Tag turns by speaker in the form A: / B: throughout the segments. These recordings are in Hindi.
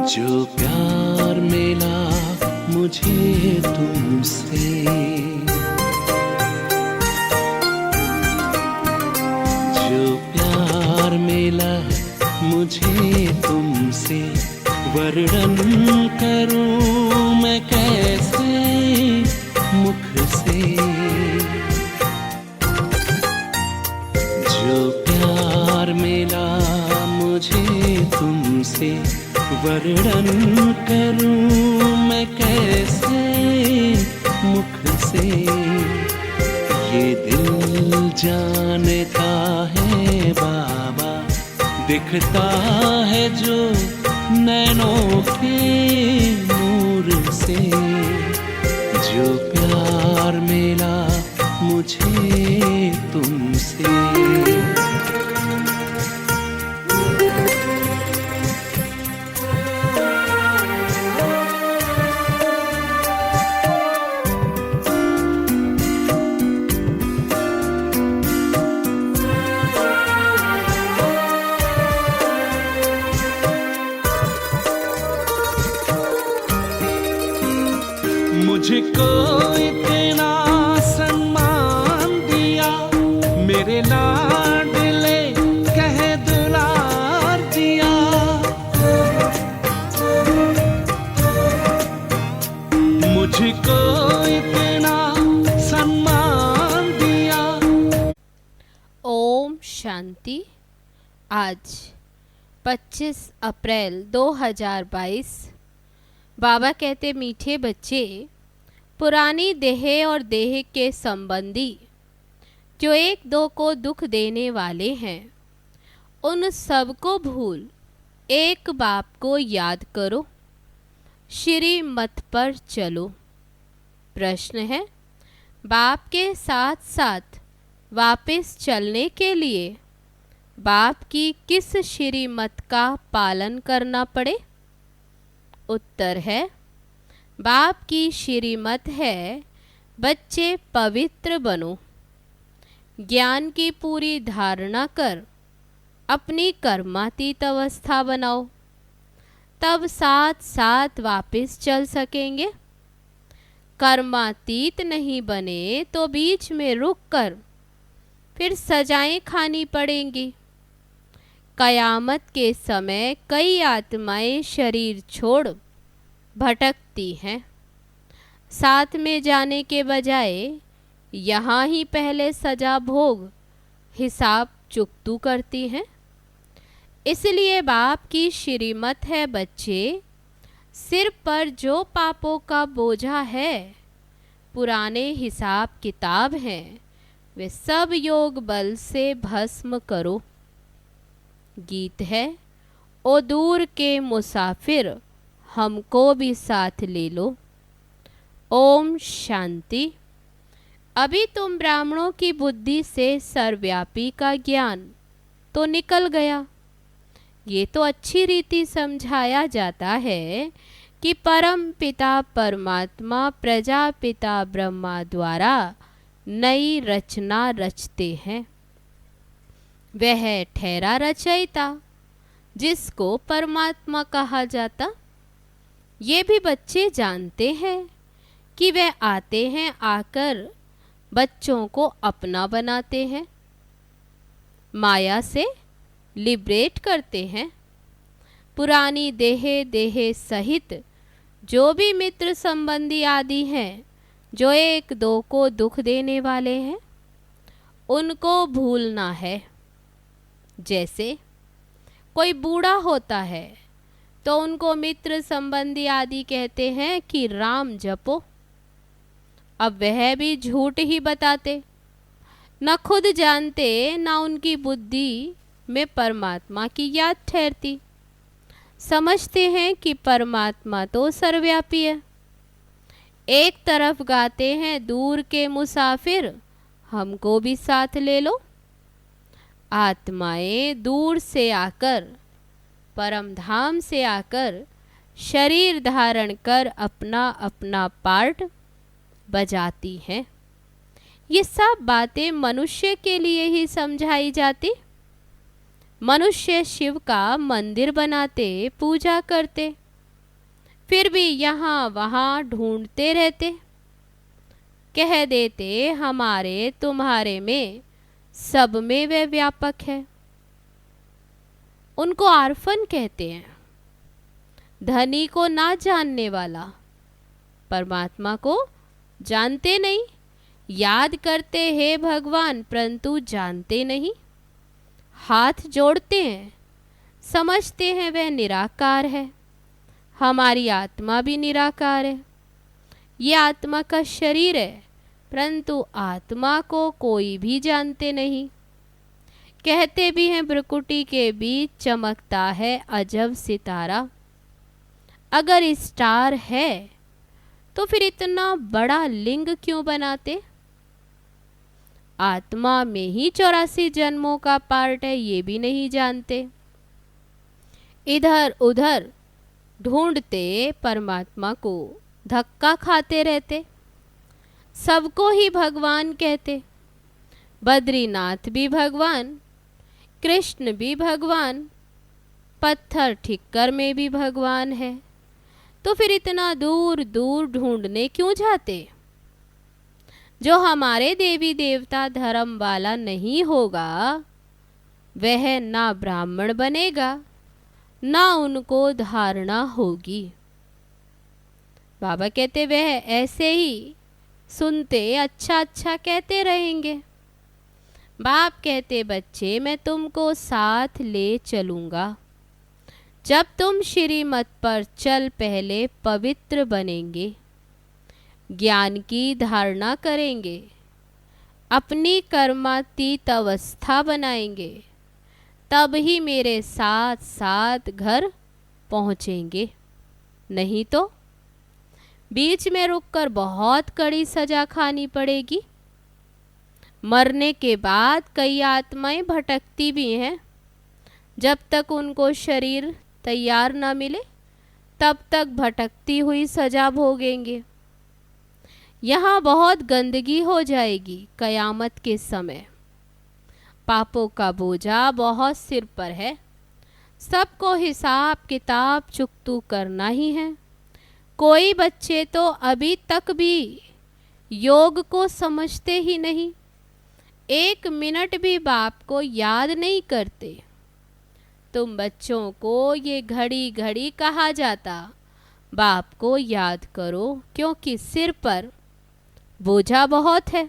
A: जो प्यार मिला मुझे तुमसे, जो प्यार मिला मुझे तुमसे, वर्णन करूं मैं कैसे मुख से। जो प्यार मिला मुझे तुमसे, वर्णन करूं मैं कैसे मुख से। ये दिल जानता है बाबा, दिखता है जो नैनों के नूर से। जो प्यार मिला मुझे तुमसे, मुझको इतना सम्मान दिया, मेरे लाडले कह दुलार दिया। मुझको इतना सम्मान दिया।
B: ओम शांति। आज 25 अप्रैल 2022। बाबा कहते, मीठे बच्चे, पुरानी देह और देह के संबंधी जो एक दो को दुख देने वाले हैं, उन सब को भूल एक बाप को याद करो, श्री मत पर चलो। प्रश्न है, बाप के साथ साथ वापस चलने के लिए बाप की किस श्री मत का पालन करना पड़े? उत्तर है, बाप की श्रीमत है, बच्चे पवित्र बनो, ज्ञान की पूरी धारणा कर अपनी कर्मातीत अवस्था बनाओ, तब साथ साथ वापस चल सकेंगे। कर्मातीत नहीं बने तो बीच में रुक कर फिर सजाएं खानी पड़ेंगी। कयामत के समय कई आत्माएं शरीर छोड़ भटकती हैं। साथ में जाने के बजाय यहाँ ही पहले सजा भोग हिसाब चुकतू करती हैं। इसलिए बाप की श्रीमत है, बच्चे, सिर पर जो पापों का बोझा है, पुराने हिसाब किताब हैं, वे सब योग बल से भस्म करो। गीत है, ओ दूर के मुसाफिर, हमको भी साथ ले लो। ओम शांति। अभी तुम ब्राह्मणों की बुद्धि से सर्वव्यापी का ज्ञान तो निकल गया। ये तो अच्छी रीति समझाया जाता है कि परम पिता परमात्मा प्रजापिता ब्रह्मा द्वारा नई रचना रचते हैं। वह ठहरा रचयिता, जिसको परमात्मा कहा जाता। ये भी बच्चे जानते हैं कि वह आते हैं, आकर बच्चों को अपना बनाते हैं, माया से लिबरेट करते हैं। पुरानी देह सहित जो भी मित्र संबंधी आदि हैं, जो एक दो को दुख देने वाले हैं, उनको भूलना है। जैसे कोई बूढ़ा होता है तो उनको मित्र संबंधी आदि कहते हैं कि राम जपो। अब वह भी झूठ ही बताते, न खुद जानते, न उनकी बुद्धि में परमात्मा की याद ठहरती। समझते हैं कि परमात्मा तो सर्वव्यापी है। एक तरफ गाते हैं, दूर के मुसाफिर, हमको भी साथ ले लो। आत्माएं दूर से आकर, परम धाम से आकर, शरीर धारण कर अपना अपना पार्ट बजाती हैं। ये सब बातें मनुष्य के लिए ही समझाई जाती। मनुष्य शिव का मंदिर बनाते, पूजा करते, फिर भी यहाँ वहाँ ढूंढते रहते, कह देते हमारे तुम्हारे में सब में वह व्यापक है। उनको आर्फन कहते हैं, धनी को ना जानने वाला, परमात्मा को जानते नहीं, याद करते हैं भगवान परंतु जानते नहीं, हाथ जोड़ते हैं, समझते हैं वह निराकार है। हमारी आत्मा भी निराकार है, ये आत्मा का शरीर है, परंतु आत्मा को कोई भी जानते नहीं। कहते भी हैं भ्रुकुटी के बीच चमकता है अजब सितारा। अगर स्टार है तो फिर इतना बड़ा लिंग क्यों बनाते? आत्मा में ही 84 जन्मों का पार्ट है, ये भी नहीं जानते। इधर उधर ढूंढते परमात्मा को, धक्का खाते रहते, सबको ही भगवान कहते। बद्रीनाथ भी भगवान, कृष्ण भी भगवान, पत्थर ठिक्कर में भी भगवान है, तो फिर इतना दूर दूर ढूंढने क्यों जाते? जो हमारे देवी देवता धर्म वाला नहीं होगा वह ना ब्राह्मण बनेगा, ना उनको धारणा होगी। बाबा कहते वह ऐसे ही सुनते अच्छा अच्छा कहते रहेंगे। बाप कहते बच्चे मैं तुमको साथ ले चलूँगा, जब तुम श्रीमत पर चल पहले पवित्र बनेंगे, ज्ञान की धारणा करेंगे, अपनी कर्मातीत अवस्था बनाएंगे, तब ही मेरे साथ साथ घर पहुँचेंगे। नहीं तो बीच में रुककर बहुत कड़ी सजा खानी पड़ेगी। मरने के बाद कई आत्माएं भटकती भी हैं, जब तक उनको शरीर तैयार ना मिले तब तक भटकती हुई सजा भोगेंगे। यहाँ बहुत गंदगी हो जाएगी कयामत के समय। पापों का बोझा बहुत सिर पर है, सबको हिसाब किताब चुकतू करना ही है। कोई बच्चे तो अभी तक भी योग को समझते ही नहीं, एक मिनट भी बाप को याद नहीं करते। तुम बच्चों को ये घड़ी घड़ी कहा जाता बाप को याद करो, क्योंकि सिर पर बोझा बहुत है।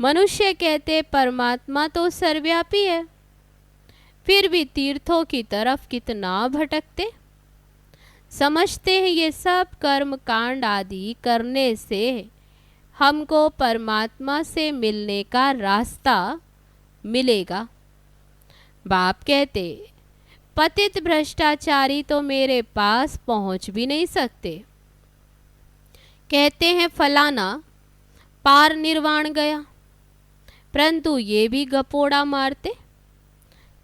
B: मनुष्य कहते परमात्मा तो सर्वव्यापी है, फिर भी तीर्थों की तरफ कितना भटकते। समझते हैं ये सब कर्म कांड आदि करने से हमको परमात्मा से मिलने का रास्ता मिलेगा। बाप कहते पतित भ्रष्टाचारी तो मेरे पास पहुंच भी नहीं सकते। कहते हैं फलाना पार निर्वाण गया, परंतु ये भी गपोड़ा मारते,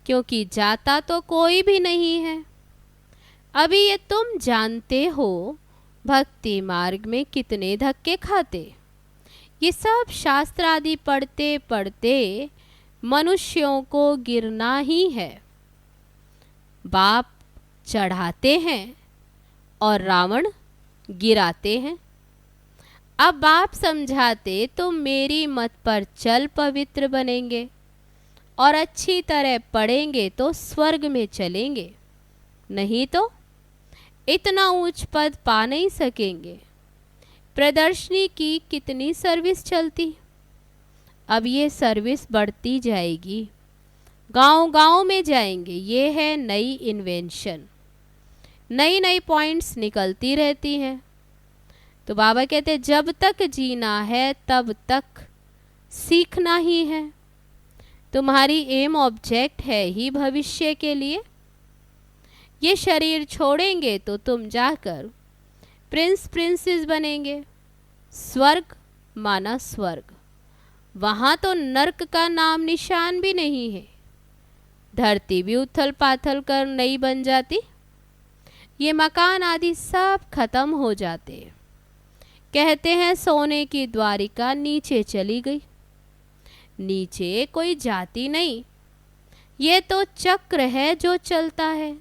B: क्योंकि जाता तो कोई भी नहीं है। अभी ये तुम जानते हो भक्ति मार्ग में कितने धक्के खाते। ये सब शास्त्र आदि पढ़ते पढ़ते मनुष्यों को गिरना ही है। बाप चढ़ाते हैं और रावण गिराते हैं। अब बाप समझाते तुम मेरी मत पर चल पवित्र बनेंगे और अच्छी तरह पढ़ेंगे तो स्वर्ग में चलेंगे, नहीं तो इतना ऊंच पद पा नहीं सकेंगे। प्रदर्शनी की कितनी सर्विस चलती, अब ये सर्विस बढ़ती जाएगी, गांव गांव में जाएंगे। ये है नई इन्वेंशन, नई नई पॉइंट्स निकलती रहती हैं। तो बाबा कहते जब तक जीना है तब तक सीखना ही है। तुम्हारी एम ऑब्जेक्ट है ही भविष्य के लिए। ये शरीर छोड़ेंगे तो तुम जाकर प्रिंस प्रिंसेस बनेंगे। स्वर्ग माना स्वर्ग, वहाँ तो नर्क का नाम निशान भी नहीं है। धरती भी उथल पाथल कर नई बन जाती, ये मकान आदि सब खत्म हो जाते। कहते हैं सोने की द्वारिका नीचे चली गई। नीचे कोई जाती नहीं, ये तो चक्र है जो चलता है।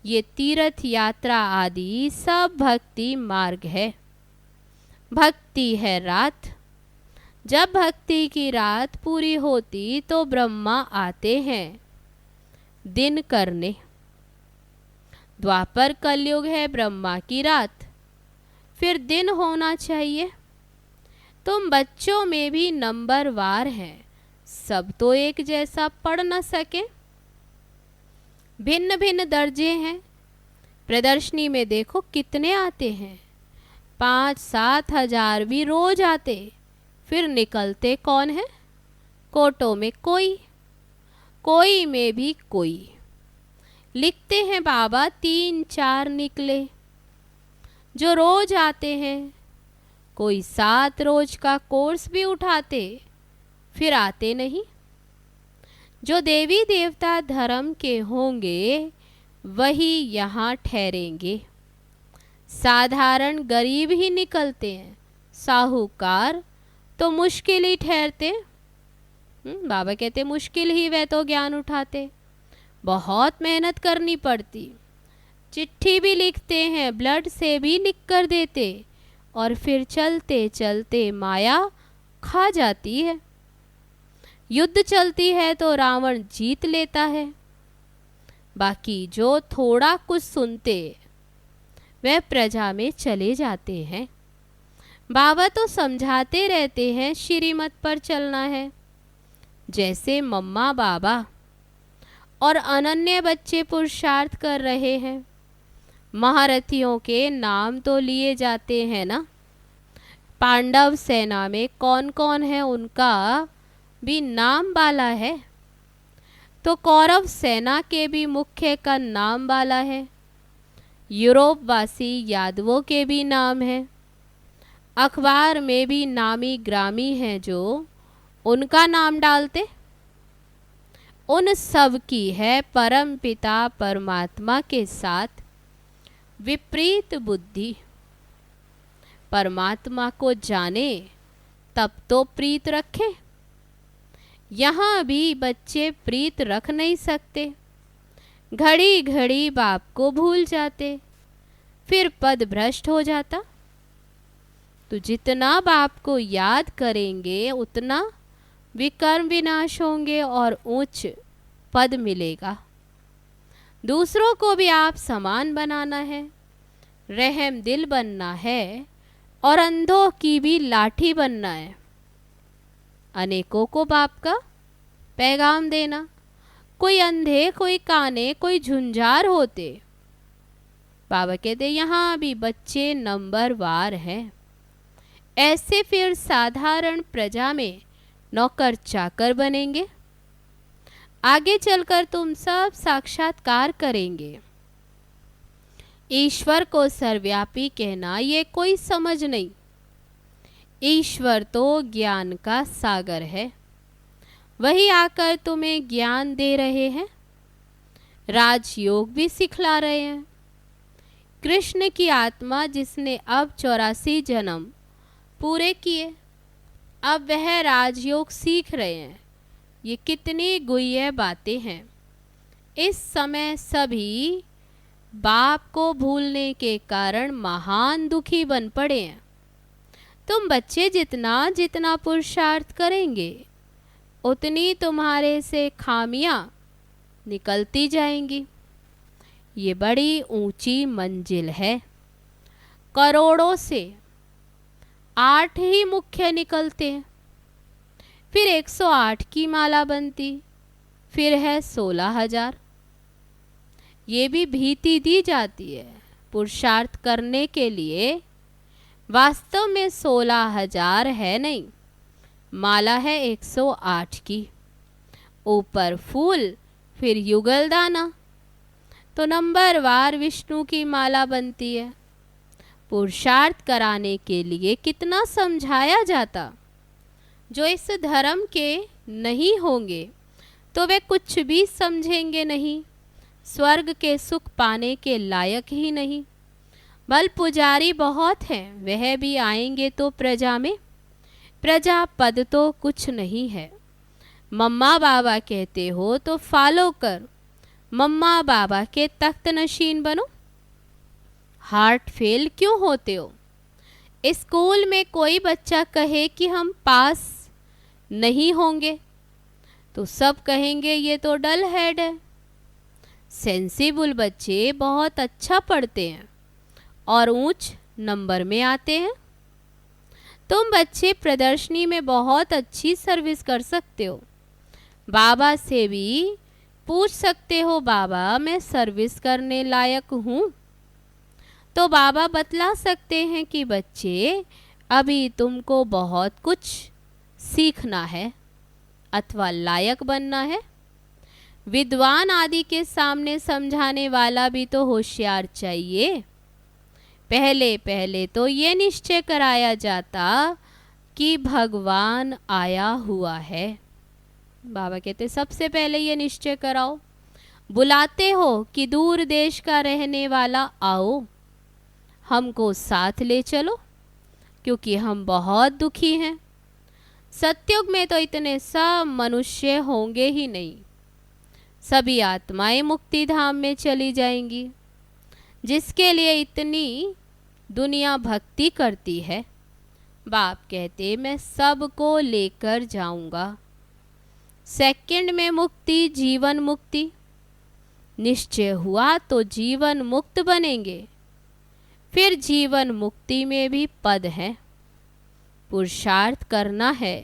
B: ये तीर्थ यात्रा आदि सब भक्ति मार्ग है। भक्ति है रात। जब भक्ति की रात पूरी होती तो ब्रह्मा आते हैं दिन करने। द्वापर कलयुग है ब्रह्मा की रात, फिर दिन होना चाहिए। तुम बच्चों में भी नंबरवार हैं, सब तो एक जैसा पढ़ न सके। भिन्न भिन्न दर्जे हैं। प्रदर्शनी में देखो कितने आते हैं, 5-7 हजार भी रोज आते, फिर निकलते कौन है? कोटों में कोई, कोई में भी कोई। लिखते हैं बाबा 3-4 निकले। जो रोज आते हैं, कोई 7 रोज का कोर्स भी उठाते, फिर आते नहीं। जो देवी देवता धर्म के होंगे वही यहाँ ठहरेंगे। साधारण गरीब ही निकलते हैं, साहूकार तो मुश्किल ही ठहरते। बाबा कहते मुश्किल ही वह तो ज्ञान उठाते। बहुत मेहनत करनी पड़ती, चिट्ठी भी लिखते हैं, ब्लड से भी लिख कर देते, और फिर चलते चलते माया खा जाती है। युद्ध चलती है तो रावण जीत लेता है। बाकी जो थोड़ा कुछ सुनते वह प्रजा में चले जाते हैं। बाबा तो समझाते रहते हैं श्रीमत पर चलना है। जैसे मम्मा बाबा और अनन्य बच्चे पुरुषार्थ कर रहे हैं। महारथियों के नाम तो लिए जाते हैं ना। पांडव सेना में कौन कौन है उनका भी नाम वाला है, तो कौरव सेना के भी मुख्य का नाम वाला है। यूरोप वासी यादवों के भी नाम है। अखबार में भी नामी ग्रामी हैं जो उनका नाम डालते। उन सब की है परम पिता परमात्मा के साथ विपरीत बुद्धि। परमात्मा को जाने तब तो प्रीत रखे। यहाँ भी बच्चे प्रीत रख नहीं सकते। घड़ी घड़ी बाप को भूल जाते, फिर पद भ्रष्ट हो जाता। तो जितना बाप को याद करेंगे उतना विकर्म विनाश होंगे और उच्च पद मिलेगा। दूसरों को भी आप समान बनाना है, रहम दिल बनना है, और अंधों की भी लाठी बनना है। अनेकों को बाप का पैगाम देना। कोई अंधे, कोई काने, कोई झुंझार होते। बाबा कहते यहाँ भी बच्चे नंबरवार हैं। ऐसे फिर साधारण प्रजा में नौकर चाकर बनेंगे। आगे चलकर तुम सब साक्षात्कार करेंगे। ईश्वर को सर्वव्यापी कहना ये कोई समझ नहीं। ईश्वर तो ज्ञान का सागर है, वही आकर तुम्हें ज्ञान दे रहे हैं। राजयोग भी सिखला रहे हैं। कृष्ण की आत्मा जिसने अब 84 जन्म पूरे किए, अब वह राजयोग सीख रहे हैं। ये कितनी गुह्य बातें हैं। इस समय सभी बाप को भूलने के कारण महान दुखी बन पड़े हैं। तुम बच्चे जितना जितना पुरुषार्थ करेंगे उतनी तुम्हारे से खामियां निकलती जाएंगी। ये बड़ी ऊंची मंजिल है। करोड़ों से 8 ही मुख्य निकलते हैं, फिर 108 की माला बनती, फिर है 16,000। ये भी भीति दी जाती है पुरुषार्थ करने के लिए। वास्तव में 16,000 है नहीं, माला है 108 की। ऊपर फूल, फिर युगल दाना, तो नंबरवार विष्णु की माला बनती है। पुरुषार्थ कराने के लिए कितना समझाया जाता। जो इस धर्म के नहीं होंगे तो वे कुछ भी समझेंगे नहीं, स्वर्ग के सुख पाने के लायक ही नहीं। बल पुजारी बहुत हैं, वह भी आएंगे तो प्रजा में। प्रजा पद तो कुछ नहीं है। मम्मा बाबा कहते हो तो फॉलो कर, मम्मा बाबा के तख्त नशीन बनो। हार्ट फेल क्यों होते हो? स्कूल में कोई बच्चा कहे कि हम पास नहीं होंगे तो सब कहेंगे ये तो डल हेड है। सेंसिबल बच्चे बहुत अच्छा पढ़ते हैं और ऊंच नंबर में आते हैं। तुम बच्चे प्रदर्शनी में बहुत अच्छी सर्विस कर सकते हो। बाबा से भी पूछ सकते हो, बाबा मैं सर्विस करने लायक हूँ? तो बाबा बतला सकते हैं कि बच्चे अभी तुमको बहुत कुछ सीखना है अथवा लायक बनना है। विद्वान आदि के सामने समझाने वाला भी तो होशियार चाहिए। पहले पहले तो ये निश्चय कराया जाता कि भगवान आया हुआ है। बाबा कहते सबसे पहले ये निश्चय कराओ। बुलाते हो कि दूर देश का रहने वाला आओ, हमको साथ ले चलो क्योंकि हम बहुत दुखी हैं। सतयुग में तो इतने सब मनुष्य होंगे ही नहीं, सभी आत्माएं मुक्ति धाम में चली जाएंगी। जिसके लिए इतनी दुनिया भक्ति करती है, बाप कहते मैं सबको लेकर जाऊंगा। सेकंड में मुक्ति, जीवन मुक्ति। निश्चय हुआ तो जीवन मुक्त बनेंगे। फिर जीवन मुक्ति में भी पद है, पुरुषार्थ करना है।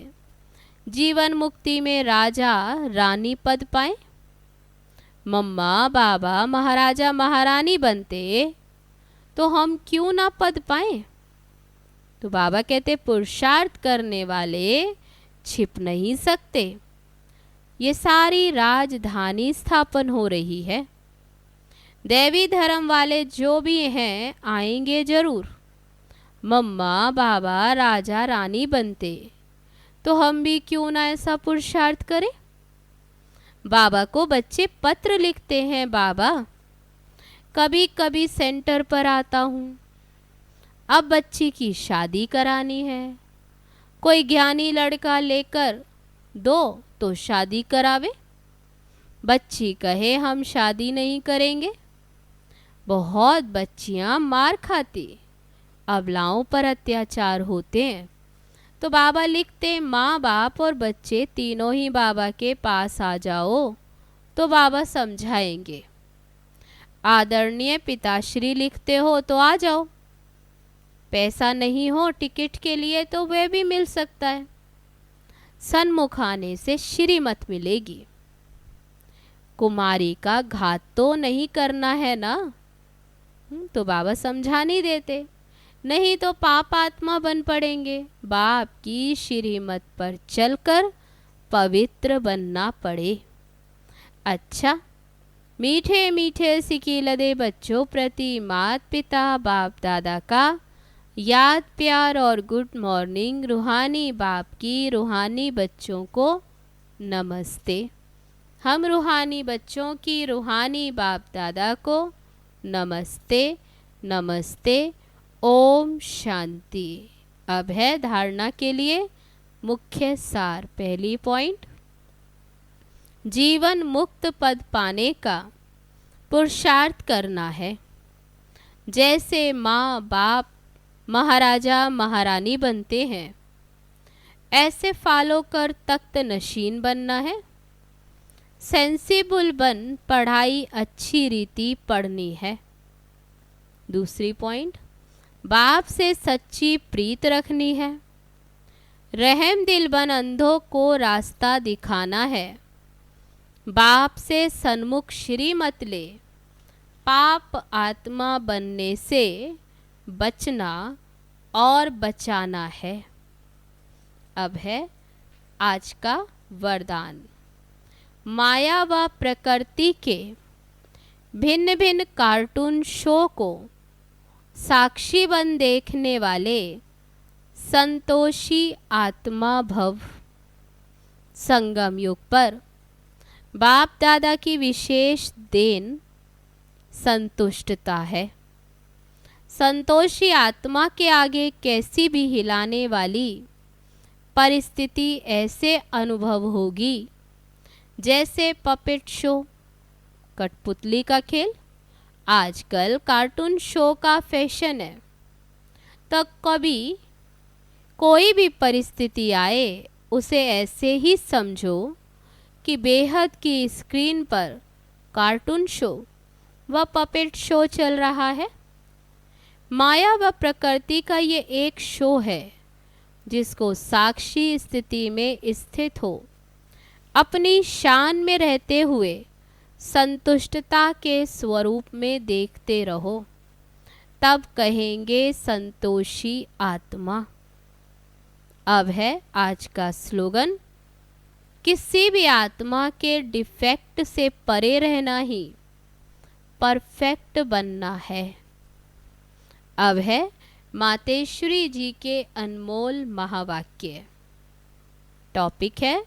B: जीवन मुक्ति में राजा रानी पद पाए। मम्मा बाबा महाराजा महारानी बनते तो हम क्यों ना पद पाए? तो बाबा कहते पुरुषार्थ करने वाले छिप नहीं सकते। ये सारी राजधानी स्थापन हो रही है। देवी धर्म वाले जो भी हैं आएंगे जरूर। मम्मा बाबा राजा रानी बनते तो हम भी क्यों ना ऐसा पुरुषार्थ करें? बाबा को बच्चे पत्र लिखते हैं, बाबा कभी कभी सेंटर पर आता हूँ, अब बच्ची की शादी करानी है। कोई ज्ञानी लड़का लेकर दो तो शादी करावे। बच्ची कहे हम शादी नहीं करेंगे। बहुत बच्चियां मार खाती, अबलाओं पर अत्याचार होते हैं। तो बाबा लिखते माँ बाप और बच्चे तीनों ही बाबा के पास आ जाओ तो बाबा समझाएंगे। आदरणीय पिताश्री लिखते हो तो आ जाओ। पैसा नहीं हो टिकट के लिए तो वह भी मिल सकता है। सन्मुख आने से श्रीमत मिलेगी। कुमारी का घात तो नहीं करना है ना। तो बाबा समझा नहीं देते, नहीं तो पाप आत्मा बन पड़ेंगे। बाप की श्रीमत पर चलकर पवित्र बनना पड़े। अच्छा, मीठे मीठे सिकीलदे बच्चों प्रति मात पिता बाप दादा का याद प्यार और गुड मॉर्निंग। रूहानी बाप की रूहानी बच्चों को नमस्ते। हम रूहानी बच्चों की रूहानी बाप दादा को नमस्ते नमस्ते। ओम शांति। अब है धारणा के लिए मुख्य सार। पहली पॉइंट, जीवन मुक्त पद पाने का पुरुषार्थ करना है। जैसे माँ बाप महाराजा महारानी बनते हैं, ऐसे फॉलो कर तख्त नशीन बनना है। सेंसिबल बन पढ़ाई अच्छी रीति पढ़नी है। दूसरी पॉइंट, बाप से सच्ची प्रीत रखनी है। रहम दिल बन अंधों को रास्ता दिखाना है। बाप से सन्मुख श्रीमत ले, पाप आत्मा बनने से बचना और बचाना है। अब है आज का वरदान। माया व प्रकृति के भिन्न भिन्न कार्टून शो को साक्षी बन देखने वाले संतोषी आत्मा भव। संगम युग पर बाप दादा की विशेष देन संतुष्टता है। संतोषी आत्मा के आगे कैसी भी हिलाने वाली परिस्थिति ऐसे अनुभव होगी जैसे पपेट शो, कठपुतली का खेल, आजकल कार्टून शो का फैशन है। तो कभी कोई भी परिस्थिति आए उसे ऐसे ही समझो कि बेहद की स्क्रीन पर कार्टून शो व पपेट शो चल रहा है। माया व प्रकृति का ये एक शो है जिसको साक्षी स्थिति में स्थित हो अपनी शान में रहते हुए संतुष्टता के स्वरूप में देखते रहो, तब कहेंगे संतोषी आत्मा। अब है आज का स्लोगन, किसी भी आत्मा के डिफेक्ट से परे रहना ही परफेक्ट बनना है। अब है मातेश्वरी जी के अनमोल महावाक्य। टॉपिक है,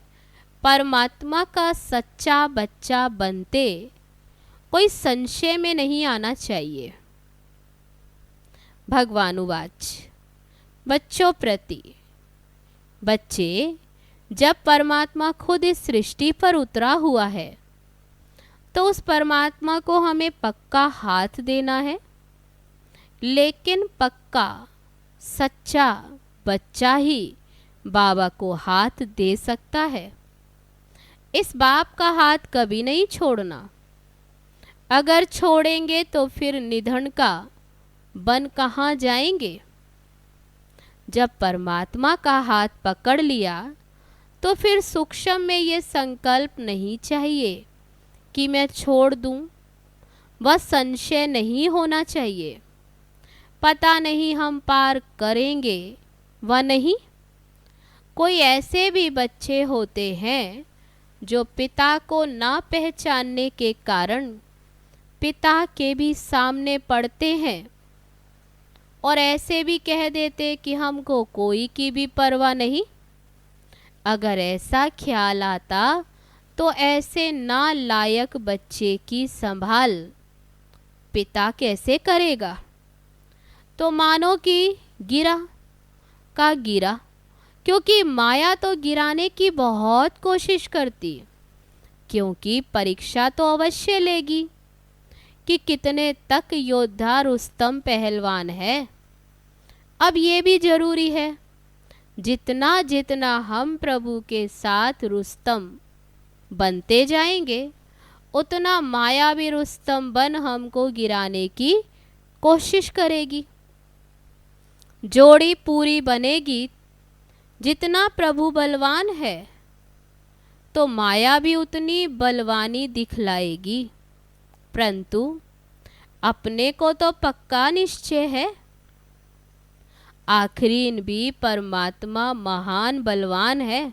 B: परमात्मा का सच्चा बच्चा बनते कोई संशय में नहीं आना चाहिए। भगवानुवाच, बच्चों प्रति, बच्चे जब परमात्मा खुद इस सृष्टि पर उतरा हुआ है तो उस परमात्मा को हमें पक्का हाथ देना है, लेकिन पक्का सच्चा बच्चा ही बाबा को हाथ दे सकता है। इस बाप का हाथ कभी नहीं छोड़ना। अगर छोड़ेंगे तो फिर निधन का बन कहाँ जाएंगे। जब परमात्मा का हाथ पकड़ लिया तो फिर सूक्ष्म में ये संकल्प नहीं चाहिए कि मैं छोड़ दूं, वह संशय नहीं होना चाहिए। पता नहीं हम पार करेंगे व नहीं। कोई ऐसे भी बच्चे होते हैं जो पिता को ना पहचानने के कारण पिता के भी सामने पड़ते हैं और ऐसे भी कह देते कि हमको कोई की भी परवाह नहीं। अगर ऐसा ख्याल आता तो ऐसे नालायक बच्चे की संभाल पिता कैसे करेगा। तो मानो कि गिरा का गिरा, क्योंकि माया तो गिराने की बहुत कोशिश करती, क्योंकि परीक्षा तो अवश्य लेगी कि कितने तक योद्धा रुस्तम पहलवान है। अब ये भी जरूरी है, जितना जितना हम प्रभु के साथ रुस्तम बनते जाएंगे उतना माया भी रुस्तम बन हमको गिराने की कोशिश करेगी। जोड़ी पूरी बनेगी। जितना प्रभु बलवान है तो माया भी उतनी बलवानी दिखलाएगी, परंतु अपने को तो पक्का निश्चय है आखिरीन भी परमात्मा महान बलवान है।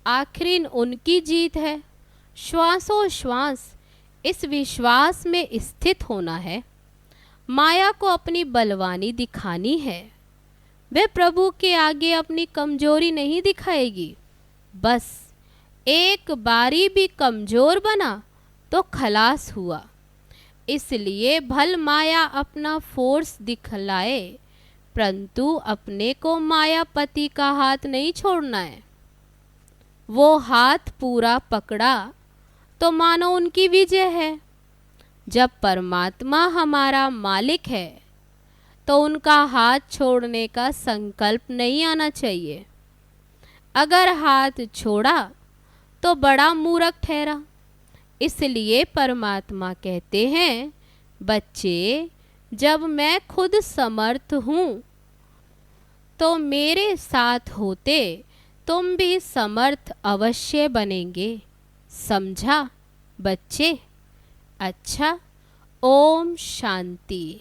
B: आखिरीन उनकी जीत है। श्वासों श्वास इस विश्वास में स्थित होना है। माया को अपनी बलवानी दिखानी है। वे प्रभु के आगे अपनी कमजोरी नहीं दिखाएगी। बस एक बारी भी कमजोर बना तो खलास हुआ। इसलिए भल माया अपना फोर्स दिखलाए, परंतु अपने को मायापति का हाथ नहीं छोड़ना है। वो हाथ पूरा पकड़ा तो मानो उनकी विजय है। जब परमात्मा हमारा मालिक है तो उनका हाथ छोड़ने का संकल्प नहीं आना चाहिए। अगर हाथ छोड़ा तो बड़ा मूर्ख ठहरा। इसलिए परमात्मा कहते हैं, बच्चे जब मैं खुद समर्थ हूँ तो मेरे साथ होते तुम भी समर्थ अवश्य बनेंगे। समझा बच्चे? अच्छा, ओम शांति।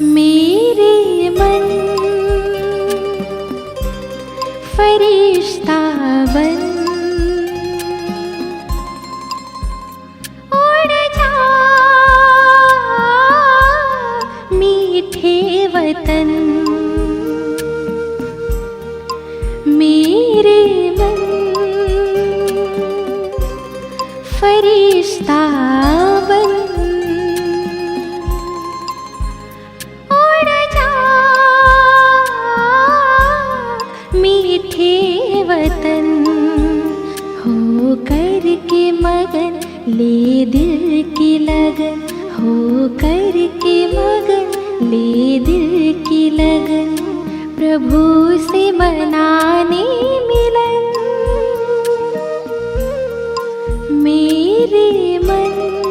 C: मेरे मन फरिश्ता बन उड़ जा मीठे वतन कर के मगन ले दिल की लगन, हो कर के मगन ले दिल की लगन, प्रभु से मनाने मिलन। मेरे मन